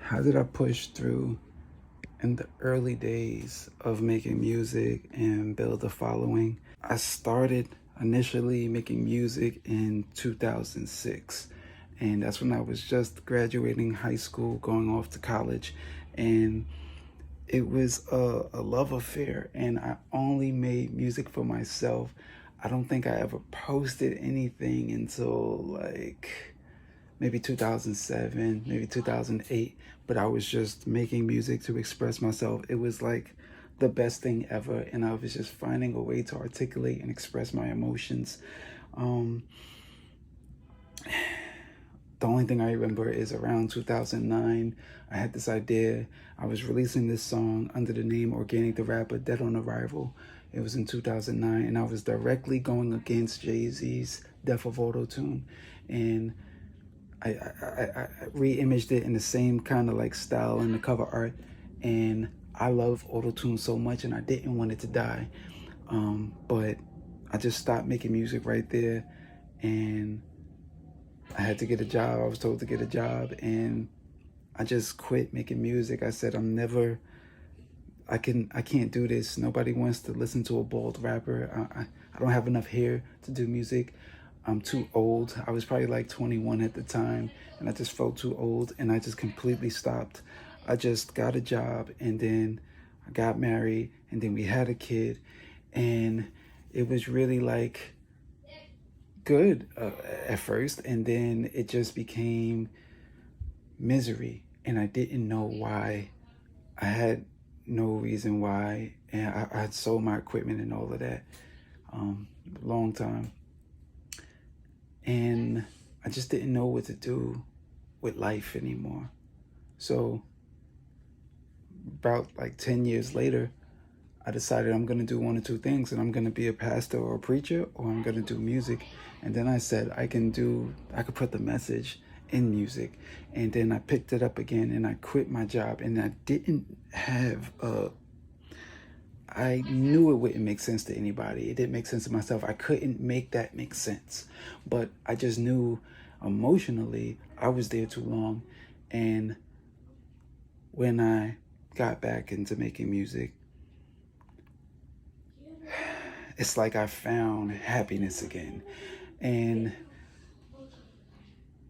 How did I push through in the early days of making music and build a following? I started initially making music in 2006, and that's when I was just graduating high school, going off to college, and it was a love affair, and I only made music for myself. I don't think I ever posted anything until like maybe 2007, maybe 2008, but I was just making music to express myself. It was like the best thing ever, and I was just finding a way to articulate and express my emotions. Um, the only thing I remember is around 2009, I had this idea. I was releasing this song under the name Organic the Rapper, Dead on Arrival. It was in 2009, and I was directly going against Jay-Z's Death of Auto Tune. And I re-imaged it in the same kind of like style in the cover art, and I love auto-tune so much, and I didn't want it to die. But I just stopped making music right there, and I had to get a job. I was told to get a job, and I just quit making music. I said, I can't do this. Nobody wants to listen to a bald rapper. I don't have enough hair to do music. I'm too old. I was probably like 21 at the time, and I just felt too old, and I just completely stopped. I just got a job, and then I got married, and then we had a kid, and it was really like good at first, and then it just became misery, and I didn't know why. I had no reason why, and I had sold my equipment and all of that long time, and I just didn't know what to do with life anymore. So about like 10 years later, I decided I'm going to do one or two things, and I'm going to be a pastor or a preacher, or I'm going to do music. And then I said I could put the message in music. And then I picked it up again, and I quit my job, and I didn't have I knew it wouldn't make sense to anybody. It didn't make sense to myself. I couldn't make that make sense. But I just knew emotionally I was there too long. And when I got back into making music, it's like I found happiness again. And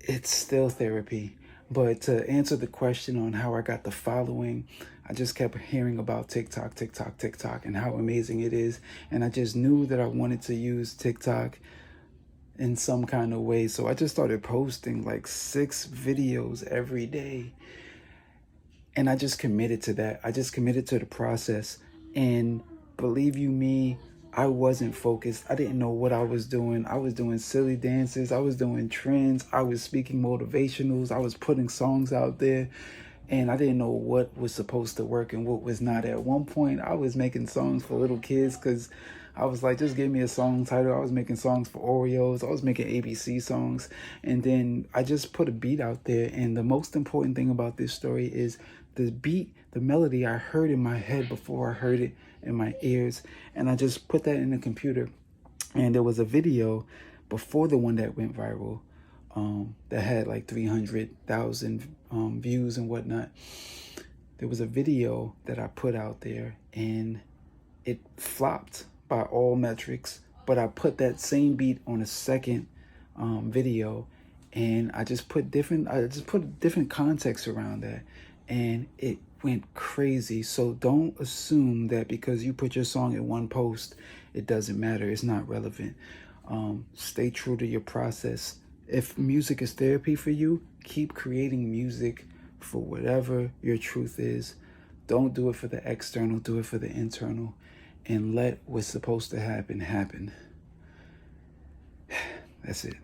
it's still therapy. But to answer the question on how I got the following, I just kept hearing about TikTok, TikTok, TikTok, and how amazing it is. And I just knew that I wanted to use TikTok in some kind of way. So I just started posting like 6 videos every day. And I just committed to that. I just committed to the process. And believe you me, I wasn't focused. I didn't know what I was doing. I was doing silly dances. I was doing trends. I was speaking motivationals. I was putting songs out there. And I didn't know what was supposed to work and what was not. At one point, I was making songs for little kids because I was like, just give me a song title. I was making songs for Oreos. I was making ABC songs. And then I just put a beat out there. And the most important thing about this story is the beat, the melody I heard in my head before I heard it in my ears. And I just put that in the computer. And there was a video before the one that went viral that had like 300,000 views and whatnot. There was a video that I put out there, and it flopped by all metrics, but I put that same beat on a second video, and I just put different context around that, and it went crazy. So don't assume that because you put your song in one post, it doesn't matter. It's not relevant. Stay true to your process. If music is therapy for you, keep creating music for whatever your truth is. Don't do it for the external, do it for the internal, and let what's supposed to happen happen. That's it.